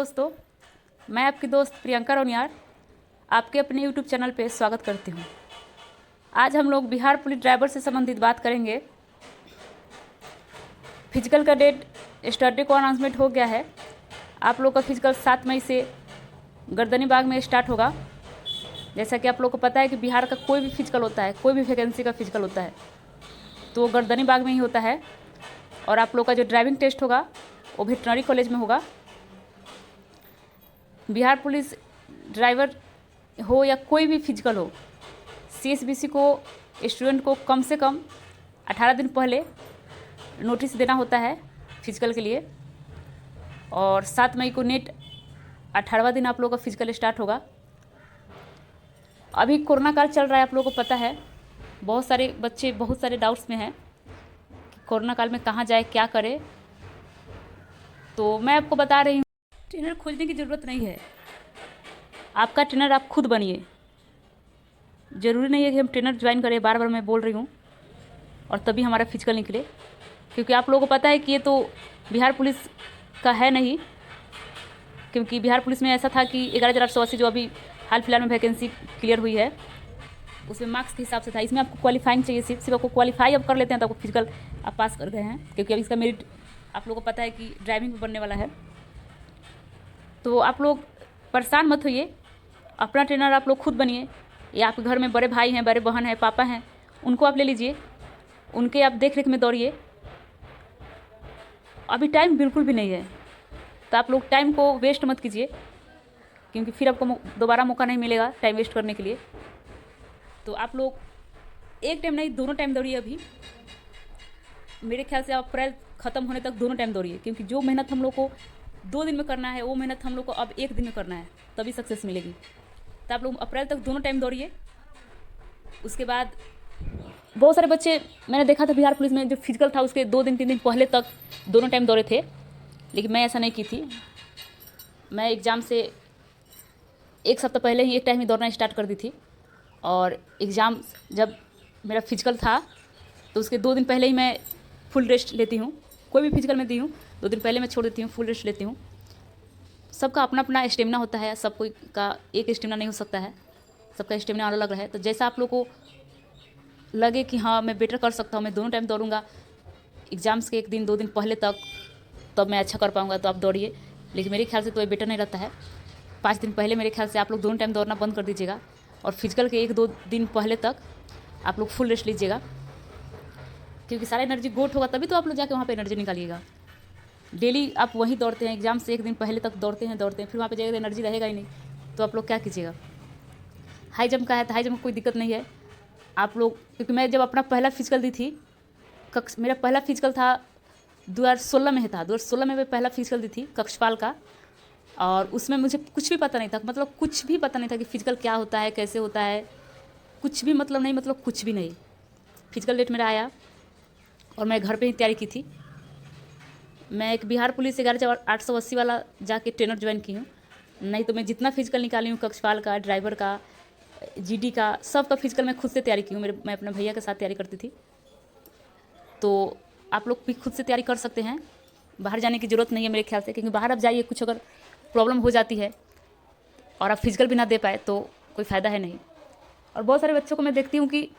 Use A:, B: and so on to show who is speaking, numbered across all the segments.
A: दोस्तों, मैं आपकी दोस्त प्रियंका रोनियार आपके अपने यूट्यूब चैनल पे स्वागत करती हूँ। आज हम लोग बिहार पुलिस ड्राइवर से संबंधित बात करेंगे। फिजिकल का डेट स्टडी को अनाउंसमेंट हो गया है। आप लोग का फिजिकल 7 मई से गर्दनी बाग में स्टार्ट होगा। जैसा कि आप लोग को पता है कि बिहार का कोई भी फिजिकल होता है, कोई भी वैकेंसी का फिजिकल होता है तो वो गर्दनी बाग में ही होता है। और आप लोग का जो ड्राइविंग टेस्ट होगा वो वेटरनरी कॉलेज में होगा। बिहार पुलिस ड्राइवर हो या कोई भी फिजिकल हो, CSBC को स्टूडेंट को कम से कम 18 दिन पहले नोटिस देना होता है फिजिकल के लिए। और 7 मई को नेट 18वां दिन आप लोगों का फिजिकल स्टार्ट होगा। अभी कोरोना काल चल रहा है, आप लोगों को पता है। बहुत सारे बच्चे बहुत सारे डाउट्स में हैं कि कोरोना काल में कहाँ जाए, क्या करे। तो मैं आपको बता रही हूँ, ट्रेनर खोजने की ज़रूरत नहीं है। आपका ट्रेनर आप खुद बनिए। ज़रूरी नहीं है कि हम ट्रेनर ज्वाइन करें, बार बार मैं बोल रही हूँ, और तभी हमारा फिजिकल निकले। क्योंकि आप लोगों को पता है कि ये तो बिहार पुलिस का है नहीं। क्योंकि बिहार पुलिस में ऐसा था कि 11,880 जो अभी हाल फिलहाल में वैकेंसी क्लियर हुई है, उसमें मार्क्स के हिसाब से था। इसमें आपको क्वालिफाइंग चाहिए, सिर्फ आपको क्वालिफाई अब कर लेते हैं तो आपको फिजिकल आप पास कर गए हैं। क्योंकि अभी इसका मेरिट आप लोगों को पता है कि ड्राइविंग में बनने वाला है। तो आप लोग परेशान मत होइए, अपना ट्रेनर आप लोग खुद बनिए। या आपके घर में बड़े भाई हैं, बड़े बहन हैं, पापा हैं, उनको आप ले लीजिए, उनके आप देख रेख में दौड़िए। अभी टाइम बिल्कुल भी नहीं है, तो आप लोग टाइम को वेस्ट मत कीजिए, क्योंकि फिर आपको दोबारा मौका नहीं मिलेगा टाइम वेस्ट करने के लिए। तो आप लोग एक टाइम नहीं, दोनों टाइम दौड़िए। अभी मेरे ख्याल से आप अप्रैल ख़त्म होने तक दोनों टाइम दौड़िए, क्योंकि जो मेहनत हम लोग को 2 दिन में करना है वो मेहनत हम लोग को अब 1 दिन में करना है, तभी सक्सेस मिलेगी। तो आप लोग अप्रैल तक दोनों टाइम दौड़िए। उसके बाद बहुत सारे बच्चे मैंने देखा था बिहार पुलिस में, जो फिजिकल था उसके 2 दिन 3 दिन पहले तक दोनों टाइम दौड़े थे। लेकिन मैं ऐसा नहीं की थी। मैं एग्ज़ाम से 1 सप्ताह पहले ही एक टाइम ही दौड़ना स्टार्ट कर दी थी। और एग्ज़ाम जब मेरा फिजिकल था तो उसके 2 दिन पहले ही मैं फुल रेस्ट लेती हूँ। कोई भी फिजिकल में दी हूँ, 2 दिन पहले मैं छोड़ देती हूँ, फुल रेस्ट लेती हूँ। सबका अपना अपना स्टेमिना होता है, सब कोई का एक स्टेमिना नहीं हो सकता है, सबका स्टेमिना अलग अलग है। तो जैसा आप लोग को लगे कि हाँ मैं बेटर कर सकता हूँ, मैं दोनों टाइम दौड़ूंगा एग्ज़ाम्स के 1 दिन 2 दिन पहले तक, तब मैं अच्छा कर पाऊँगा, तो आप दौड़िए। लेकिन मेरे ख्याल से तो ये बेटर नहीं रहता है। 5 दिन पहले मेरे ख्याल से आप लोग दोनों टाइम दौड़ना बंद कर दीजिएगा, और फिजिकल के 1-2 दिन पहले तक आप लोग फुल रेस्ट लीजिएगा। क्योंकि सारा एनर्जी गोट होगा तभी तो आप लोग जाके वहाँ पे एनर्जी निकालिएगा। डेली आप वहीं दौड़ते हैं, एग्ज़ाम से 1 दिन पहले तक दौड़ते हैं, फिर वहाँ पे जाएगा तो एनर्जी रहेगा ही नहीं, तो आप लोग क्या कीजिएगा। हाई जंप का है तो हाई जंप में कोई दिक्कत नहीं है आप लोग। क्योंकि मैं जब अपना पहला फिजिकल दी थी, मेरा पहला फिजिकल था 2016 में था। 2016 में मैं पहला फिजिकल दी थी कक्षपाल का। और उसमें मुझे कुछ भी पता नहीं था, मतलब कुछ भी पता नहीं था कि फिजिकल क्या होता है, कैसे होता है, कुछ भी मतलब नहीं, मतलब कुछ भी नहीं। फिजिकल डेट मेरा आया और मैं घर पे ही तैयारी की थी। मैं एक बिहार पुलिस 11,880 वाला जाके ट्रेनर ज्वाइन की हूँ। नहीं तो मैं जितना फिजिकल निकाली हूँ, कक्षपाल का, ड्राइवर का, GD का, सब का फिजिकल मैं खुद से तैयारी की हूँ। मैं अपने भैया के साथ तैयारी करती थी। तो आप लोग भी खुद से तैयारी कर सकते हैं, बाहर जाने की ज़रूरत नहीं है मेरे ख्याल से। क्योंकि बाहर आप जाइए, कुछ अगर प्रॉब्लम हो जाती है और आप फिजिकल भी ना दे पाए तो कोई फ़ायदा है नहीं। और बहुत सारे बच्चों को मैं देखती हूँ कि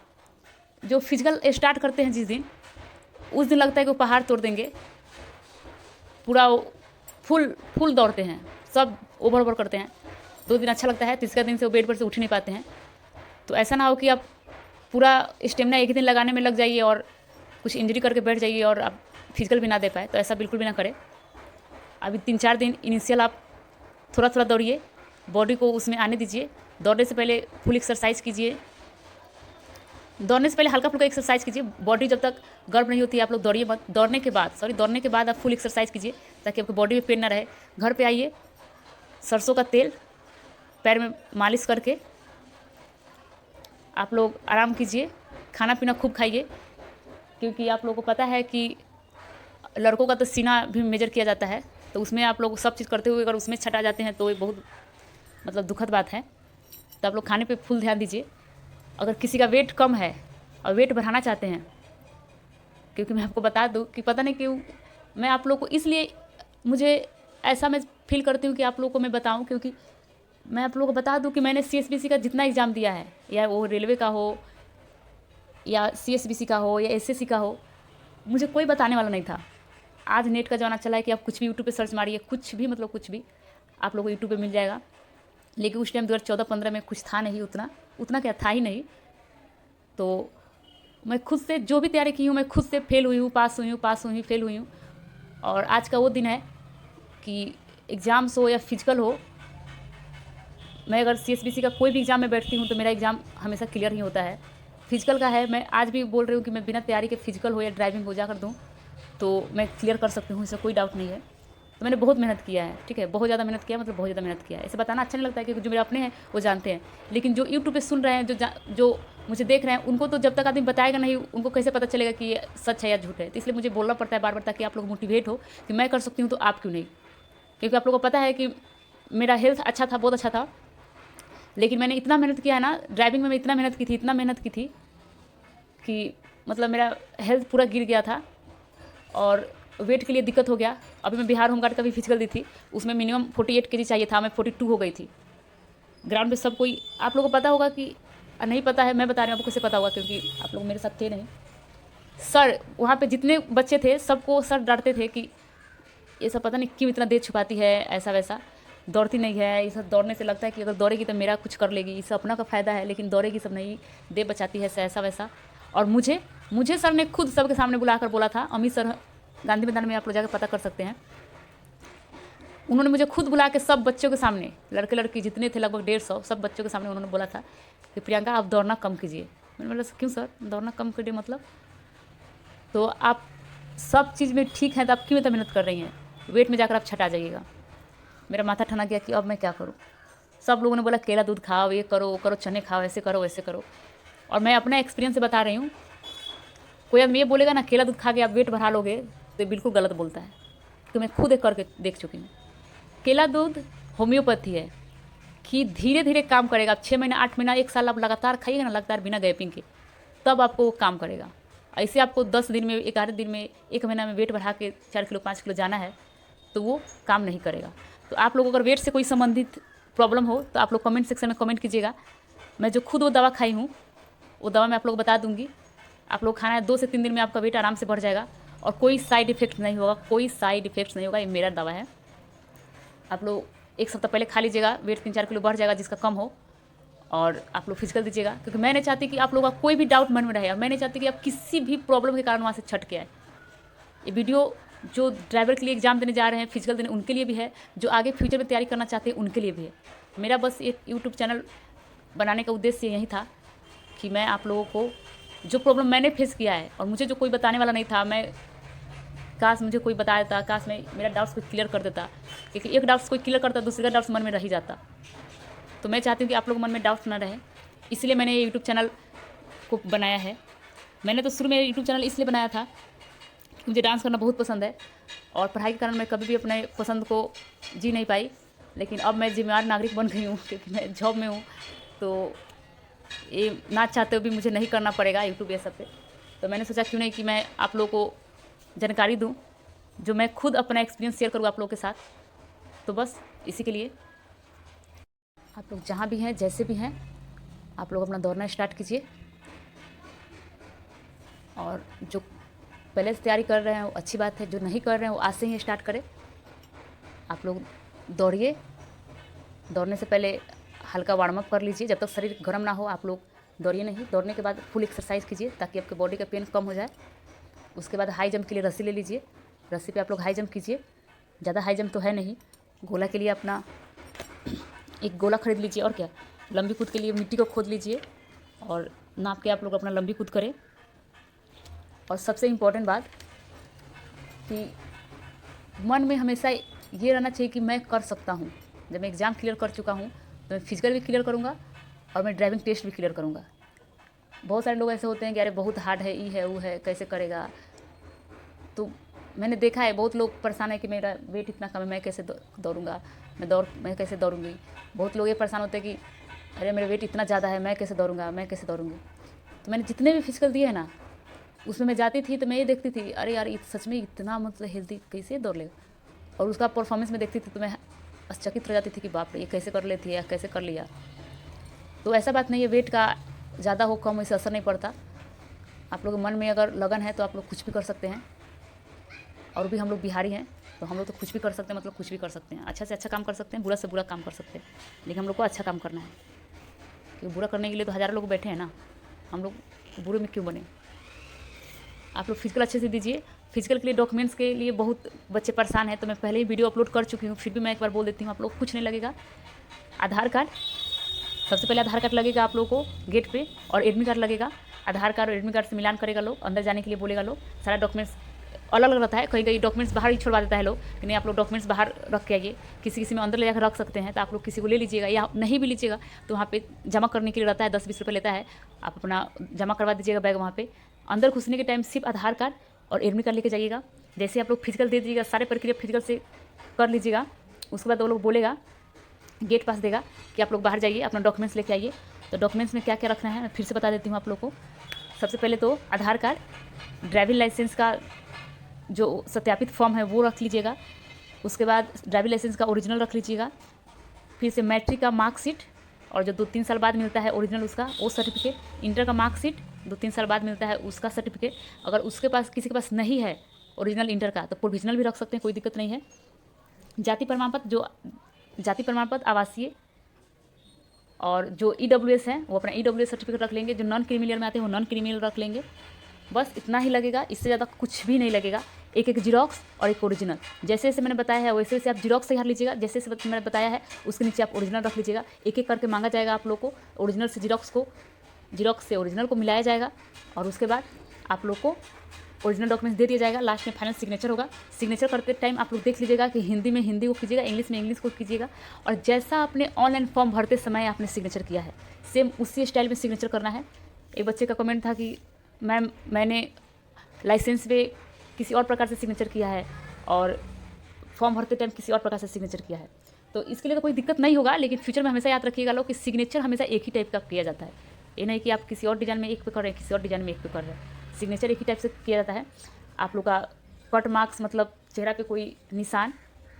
A: जो फिजिकल स्टार्ट करते हैं जिस दिन, उस दिन लगता है कि वो पहाड़ तोड़ देंगे, पूरा फुल दौड़ते हैं, सब ओवर करते हैं। 2 दिन अच्छा लगता है, तीसरा दिन से वो बेड पर से उठ नहीं पाते हैं। तो ऐसा ना हो कि आप पूरा स्टेमिना एक ही दिन लगाने में लग जाइए और कुछ इंजरी करके बैठ जाइए और आप फिजिकल भी ना दे पाए। तो ऐसा बिल्कुल भी ना करें। अभी 3-4 दिन इनिशियल आप थोड़ा थोड़ा दौड़िए, बॉडी को उसमें आने दीजिए। दौड़ने से पहले फुल एक्सरसाइज कीजिए, दौड़ने से पहले हल्का फुल्का एक्सरसाइज कीजिए। बॉडी जब तक गर्म नहीं होती है आप लोग दौड़िए मत। दौड़ने के बाद आप फुल एक्सरसाइज कीजिए, ताकि आपकी बॉडी में पेन ना रहे। घर पे आइए, सरसों का तेल पैर में मालिश करके आप लोग आराम कीजिए। खाना पीना खूब खाइए, क्योंकि आप लोगों को पता है कि लड़कों का तो सीना भी मेजर किया जाता है। तो उसमें आप लोग सब चीज़ करते हुए अगर उसमें छटा जाते हैं तो ये बहुत मतलब दुखद बात है। तो आप लोग खाने पे फुल ध्यान दीजिए। अगर किसी का वेट कम है और वेट बढ़ाना चाहते हैं, क्योंकि मैं आपको बता दूं कि पता नहीं क्यों मैं आप लोग को इसलिए मुझे ऐसा मैं फील करती हूँ कि आप लोगों को मैं बताऊँ, क्योंकि मैं आप लोगों को बता दूँ कि मैंने CSBC का जितना एग्ज़ाम दिया है, या वो रेलवे का हो या CSBC का हो या SSC का हो, मुझे कोई बताने वाला नहीं था। आज नेट का ज़माना चला है कि आप कुछ भी यूट्यूब पे सर्च मारिए, कुछ भी मतलब कुछ भी आप लोगों को यूट्यूब पे मिल जाएगा। लेकिन उस टाइम 2014-15 में कुछ था नहीं, उतना क्या था ही नहीं। तो मैं खुद से जो भी तैयारी की हूँ, मैं खुद से फेल हुई हूँ, पास हुई हूँ, फेल हुई हूँ। और आज का वो दिन है कि एग्ज़ाम्स हो या फिजिकल हो, मैं अगर CSBC का कोई भी एग्ज़ाम में बैठती हूँ तो मेरा एग्ज़ाम हमेशा क्लियर ही होता है। फिजिकल का है, मैं आज भी बोल रही हूँ कि मैं बिना तैयारी के फिजिकल हो या ड्राइविंग हो जाकर दूँ तो मैं क्लियर कर सकती हूँ, इससे कोई डाउट नहीं है। तो मैंने बहुत मेहनत किया है, ठीक है, बहुत ज़्यादा मेहनत किया, मतलब बहुत ज़्यादा मेहनत किया है। इसे बताना अच्छा नहीं लगता है क्योंकि जो मेरे अपने हैं वो जानते हैं, लेकिन जो यूट्यूब पे सुन रहे हैं, जो मुझे देख रहे हैं, उनको तो जब तक आदमी बताएगा नहीं, उनको कैसे पता चलेगा कि ये सच है या झूठ है। तो इसलिए मुझे बोलना पड़ता है बार बार, ताकि आप लोग मोटिवेट हो कि मैं कर सकती हूँ तो आप क्यों नहीं। क्योंकि आप लोगों को पता है कि मेरा हेल्थ अच्छा था, बहुत अच्छा था, लेकिन मैंने इतना मेहनत किया है ना, ड्राइविंग में मैं इतना मेहनत की थी कि मतलब मेरा हेल्थ पूरा गिर गया था और वेट के लिए दिक्कत हो गया। अभी मैं बिहार होमगार्ड का भी फिजिकल दी थी, उसमें मिनिमम 48 kg चाहिए था, मैं 42 हो गई थी। ग्राउंड पे सब कोई, आप लोगों को पता होगा कि नहीं पता है, मैं बता रही हूँ, आपको कैसे पता होगा क्योंकि आप लोग मेरे साथ थे नहीं। सर वहाँ पे जितने बच्चे थे सबको सर डांटते थे कि ये सब पता नहीं क्यों इतना देर छुपाती है, ऐसा वैसा, दौड़ती नहीं है। ये सब दौड़ने से लगता है कि अगर दौड़ेगी तो मेरा कुछ कर लेगी, इससे अपना का फ़ायदा है, लेकिन दौड़ेगी सब नहीं, दे बचाती है, ऐसा वैसा। और मुझे सर ने खुद सबके सामने बुलाकर बोला था, अमित सर गांधी मैदान में, आप लोग जाकर पता कर सकते हैं, उन्होंने मुझे खुद बुला के सब बच्चों के सामने, लड़के लड़की जितने थे लगभग 150, सब बच्चों के सामने उन्होंने बोला था कि प्रियंका आप दौड़ना कम कीजिए। मैंने बोला क्यों सर, दौड़ना कम करिए मतलब, तो आप सब चीज़ में ठीक हैं तो आप क्यों इतना मेहनत कर रही हैं, वेट में जाकर आप छटा जाइएगा। मेरा माथा ठना गया कि अब मैं क्या करूँ। सब लोगों ने बोला केला दूध खाओ, ये करो वो करो, चने खाओ, ऐसे करो वैसे करो। और मैं अपना एक्सपीरियंस से बता रही हूँ, कोई आदमी ये बोलेगा ना केला दूध खा के आप वेट बढ़ा लोगे, तो बिल्कुल गलत बोलता है, क्योंकि मैं खुद एक करके देख चुकी हूँ। केला दूध होम्योपैथी है कि धीरे धीरे काम करेगा। आप 6 महीना 8 महीना 1 साल आप लगातार खाइएगा ना, लगातार बिना गैपिंग के, तब आपको वो काम करेगा। ऐसे आपको 10 दिन में, 11 दिन में, 1 महीना में वेट बढ़ा के 4 किलो 5 किलो जाना है तो वो काम नहीं करेगा। तो आप लोग अगर वेट से कोई संबंधित प्रॉब्लम हो तो आप लोग कमेंट सेक्शन में कमेंट कीजिएगा। मैं जो खुद वो दवा खाई हूँ वो दवा मैं आप लोग बता दूँगी। आप लोग खाना है, 2 से 3 दिन में आपका वेट आराम से बढ़ जाएगा और कोई साइड इफेक्ट नहीं होगा, कोई साइड इफेक्ट्स नहीं होगा। ये मेरा दवा है। आप लोग 1 सप्ताह पहले खा लीजिएगा, वेट 3-4 किलो बढ़ जाएगा जिसका कम हो, और आप लोग फिजिकल दीजिएगा, क्योंकि मैं नहीं चाहती कि आप लोगों का कोई भी डाउट मन में रहे, और मैं नहीं चाहती कि आप किसी भी प्रॉब्लम के कारण वहाँ से छट के आए। ये वीडियो जो ड्राइवर के लिए एग्जाम देने जा रहे हैं, फिजिकल देने, उनके लिए भी है, जो आगे फ्यूचर में तैयारी करना चाहते हैं उनके लिए भी है। मेरा बस एक यूट्यूब चैनल बनाने का उद्देश्य यही था कि मैं आप लोगों को जो प्रॉब्लम मैंने फेस किया है, और मुझे जो कोई बताने वाला नहीं था, मैं काश मुझे कोई बता देता, काश मैं मेरा डाउट्स कोई क्लियर कर देता, क्योंकि एक डाउट्स कोई क्लियर करता दूसरे का डाउट्स मन में रह ही जाता। तो मैं चाहती हूँ कि आप लोग मन में डाउट्स ना रहे, इसलिए मैंने ये यूट्यूब चैनल को बनाया है। मैंने तो शुरू में यूट्यूब चैनल इसलिए बनाया था कि मुझे डांस करना बहुत पसंद है, और पढ़ाई के कारण मैं कभी भी अपने पसंद को जी नहीं पाई। लेकिन अब मैं जिम्मेदार नागरिक बन गई हूँ, क्योंकि मैं जॉब में हूँ, तो ये ना चाहते हुए भी मुझे नहीं करना पड़ेगा यूट्यूब ये सब पे। तो मैंने सोचा क्यों नहीं कि मैं आप लोगों को जानकारी दूँ, जो मैं खुद अपना एक्सपीरियंस शेयर करूँ आप लोगों के साथ। तो बस इसी के लिए आप लोग जहाँ भी हैं, जैसे भी हैं, आप लोग अपना दौड़ना स्टार्ट कीजिए। और जो पहले से तैयारी कर रहे हैं वो अच्छी बात है, जो नहीं कर रहे हैं वो आज से ही स्टार्ट करें। आप लोग दौड़िए, दौड़ने से पहले हल्का वार्म अप कर लीजिए, जब तक शरीर गर्म ना हो आप लोग दौड़िए नहीं। दौड़ने के बाद फुल एक्सरसाइज कीजिए ताकि आपके बॉडी का पेन कम हो जाए। उसके बाद हाई जंप के लिए रस्सी ले लीजिए, रस्सी पे आप लोग हाई जंप कीजिए। ज़्यादा हाई जंप तो है नहीं, गोला के लिए अपना एक गोला खरीद लीजिए, और क्या, लंबी कूद के लिए मिट्टी को खोद लीजिए और नाप के आप लोग अपना लंबी कूद करें। और सबसे इम्पॉर्टेंट बात कि मन में हमेशा ये रहना चाहिए कि मैं कर सकता हूँ। जब मैं एग्ज़ाम क्लियर कर चुका हूँ तो मैं फिजिकल भी क्लियर करूँगा और मैं ड्राइविंग टेस्ट भी क्लियर करूँगा। बहुत सारे लोग ऐसे होते हैं कि अरे बहुत हार्ड है, ई है वो है, कैसे करेगा। तो मैंने देखा है बहुत लोग परेशान है कि मेरा वेट इतना कम है, मैं कैसे दौड़ूंगा, मैं कैसे दौड़ूंगी। बहुत लोग ये परेशान होते हैं कि अरे मेरा वेट इतना ज़्यादा है, मैं कैसे दौड़ूंगा, मैं कैसे दौड़ूंगी। तो मैंने जितने भी फिजिकल दिए हैं ना, उसमें मैं जाती थी तो मैं ये देखती थी अरे यार सच में इतना मतलब हेल्दी कैसे दौड़ लेगा, और उसका परफॉर्मेंस में देखती थी तो मैं आश्चर्यचकित रह जाती थी कि बाप रे ये कैसे कर लेती है या कैसे कर लिया। तो ऐसा बात नहीं है, वेट का ज़्यादा हो कम इससे असर नहीं पड़ता। आप लोग के मन में अगर लगन है तो आप लोग कुछ भी कर सकते हैं। और भी हम लोग बिहारी हैं तो हम लोग तो कुछ भी कर सकते हैं, मतलब कुछ भी कर सकते हैं, अच्छा से अच्छा काम कर सकते हैं, बुरा से बुरा काम कर सकते हैं, लेकिन हम लोग को अच्छा काम करना है। क्योंकि बुरा करने के लिए तो हज़ारों लोग बैठे हैं ना, हम लोग बुरे में क्यों बने। आप लोग फिजिकल अच्छे से दीजिए। फिजिकल के लिए डॉक्यूमेंट्स के लिए बहुत बच्चे परेशान हैं, तो मैं पहले ही वीडियो अपलोड कर चुकी हूँ, फिर भी मैं एक बार बोल देती हूँ। आप लोग कुछ नहीं लगेगा। आधार कार्ड, सबसे पहले आधार कार्ड लगेगा आप लोगों को गेट पे, और एडमिट कार्ड लगेगा। आधार कार्ड और एडमिट कार्ड से मिलान करेगा लोग, अंदर जाने के लिए बोलेगा लोग। सारा डॉक्यूमेंट्स अलग अलग रहता है, कहीं कहीं डॉक्यूमेंट्स बाहर ही छोड़वा देता है लोग कि नहीं आप लोग डॉक्यूमेंट्स बाहर रख के आइए। किसी में अंदर ले जाकर रख सकते हैं, तो आप लोग किसी को ले लीजिएगा, या नहीं भी लीजिएगा तो वहाँ पे जमा करने के लिए रहता है, 10-20 रुपये लेता है, आप अपना जमा करवा दीजिएगा बैग वहाँ पे। अंदर घुसने के टाइम सिर्फ आधार कार्ड और एडमिट कार्ड लेके जाइएगा। जैसे आप लोग फिजिकल दे दीजिएगा, सारे प्रक्रिया फिजिकल से कर लीजिएगा। उसके बाद वो लोग बोलेगा, गेट पास देगा कि आप लोग बाहर जाइए, अपना डॉक्यूमेंट्स लेके आइए। तो डॉक्यूमेंट्स में क्या क्या रखना है मैं फिर से बता देती हूँ आप लोग को। सबसे पहले तो आधार कार्ड, ड्राइविंग लाइसेंस का जो सत्यापित फॉर्म है वो रख लीजिएगा। उसके बाद ड्राइविंग लाइसेंस का ओरिजिनल रख लीजिएगा। फिर से मैट्रिक का मार्कशीट, और जो 2-3 साल बाद मिलता है ओरिजिनल उसका वो सर्टिफिकेट। इंटर का मार्कशीट 2-3 साल बाद मिलता है उसका सर्टिफिकेट। अगर उसके पास किसी के पास नहीं है ओरिजिनल इंटर का तो प्रोविजनल भी रख सकते हैं, कोई दिक्कत नहीं है। जाति प्रमाण पत्र, जो जाति प्रमाण पत्र आवासीय, और जो EWS है वो अपना EWS सर्टिफिकेट रख लेंगे। जो नॉन क्रिमिनल में आते हैं वो नॉन क्रिमिनल रख लेंगे। बस इतना ही लगेगा, इससे ज़्यादा कुछ भी नहीं लगेगा। एक जीरोक्स और एक ओरिजिनल, जैसे जैसे मैंने बताया है वैसे वैसे आप जीरोक्स तैयार लीजिएगा। जैसे जैसे मैंने बताया है उसके नीचे आप ओरिजिनल रख लीजिएगा। एक एक करके मांगा जाएगा आप लोग को, ओरिजिनल से जीरोक्स को, जीरोक्स से ओरिजिनल को मिलाया जाएगा, और उसके बाद आप लोग को ओरिजिनल डॉक्यूमेंट्स दे दिया जाएगा। लास्ट में फाइनल सिग्नेचर होगा। सिग्नेचर करते टाइम आप लोग देख लीजिएगा कि हिंदी में हिंदी को कीजिएगा, इंग्लिश में इंग्लिश को कीजिएगा, और जैसा आपने ऑनलाइन फॉर्म भरते समय आपने सिग्नेचर किया है सेम उसी स्टाइल में सिग्नेचर करना है। एक बच्चे का कमेंट था कि मैम मैंने लाइसेंस पे किसी और प्रकार से सिग्नेचर किया है और फॉर्म भरते टाइम किसी और प्रकार से सिग्नेचर किया है, तो इसके लिए तो कोई दिक्कत नहीं होगा। लेकिन फ्यूचर में हमेशा याद रखिएगा लोग कि सिग्नेचर हमेशा एक ही टाइप का किया जाता है। ये नहीं कि आप किसी और डिज़ाइन में एक पे कर रहे हैं, किसी और डिज़ाइन में एक पे कर रहे हैं। सिग्नेचर एक ही टाइप से किया जाता है। आप लोग का कट मार्क्स, मतलब चेहरा पे कोई निशान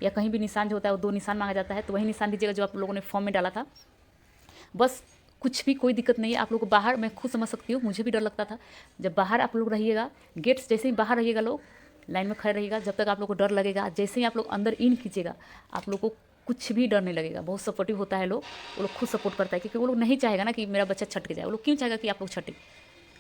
A: या कहीं भी निशान जो होता है वो 2 निशान मांगा जाता है, तो वही निशान दीजिएगा जो आप लोगों ने फॉर्म में डाला था। बस कुछ भी कोई दिक्कत नहीं है। आप लोग को बाहर, मैं खुद समझ सकती हूँ, मुझे भी डर लगता था। जब बाहर आप लोग रहिएगा, गेट्स जैसे ही बाहर रहिएगा लोग, लाइन में खड़े रहिएगा, जब तक आप लोग को डर लगेगा। जैसे ही आप लोग अंदर इन कीजिएगा आप लोग को कुछ भी डर नहीं लगेगा। बहुत सपोर्टिव होता है लोग, वो लोग खुद सपोर्ट करता है, क्योंकि वो लोग नहीं चाहेगा ना कि मेरा बच्चा छट के जाए। वो लोग क्यों चाहेगा कि आप लोग छटे।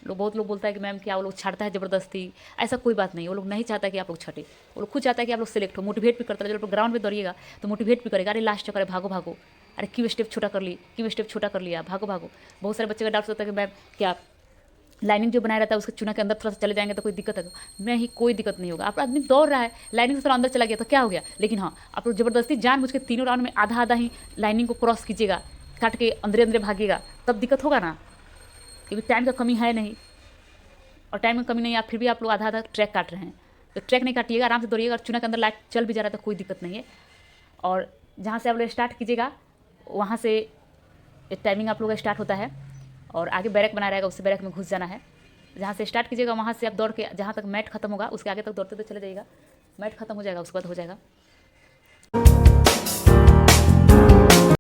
A: बहुत लोग बोलता है कि मैम क्या वो लोग छाड़ता है ज़बरदस्ती, ऐसा कोई बात नहीं। वो लोग नहीं चाहता कि आप लोग छटे, वो लोग खुद चाहता है कि आप लोग सेलेक्ट हो। मोटिवेट भी करता है, जब आप ग्राउंड में दौड़िएगा तो मोटिवेट भी करेगा, अरे लास्ट करे, भागो भागो, अरे क्यों स्टेप छोटा कर ली, क्यों स्टेप छोटा कर लिया, भागो भागो। बहुत सारे बच्चे का डाउट होता है कि मैम क्या लाइनिंग जो बनाया रहता है उसके चुना के अंदर थोड़ा सा चले जाएंगे तो कोई दिक्कत है। नहीं, कोई दिक्कत नहीं होगा। आप आदमी दौड़ रहा है, लाइनिंग से थोड़ा अंदर चला गया तो क्या हो गया, लेकिन हाँ आप लोग ज़बरदस्ती जानबूझ के तीनों राउंड में आधा आधा ही लाइनिंग को क्रॉस कीजिएगा, काट के अंदर अंदर भागिएगा, तब दिक्कत होगा ना, क्योंकि टाइम का कमी है नहीं। और टाइम में कमी नहीं है, फिर भी आप लोग आधा आधा ट्रैक काट रहे हैं, तो ट्रैक नहीं काटिएगा, आराम से दौड़िएगा। और चुना के अंदर लाइट चल भी जा रहा है तो कोई दिक्कत नहीं है। और जहाँ से आप लोग स्टार्ट कीजिएगा वहाँ से टाइमिंग आप लोग का स्टार्ट होता है, और आगे बैरक बना रहेगा, उससे बैरक में घुस जाना है। जहाँ से स्टार्ट कीजिएगा वहाँ से आप दौड़ के जहाँ तक मैट खत्म होगा उसके आगे तक दौड़ते चले जाइएगा। मैट खत्म हो जाएगा उसके बाद हो जाएगा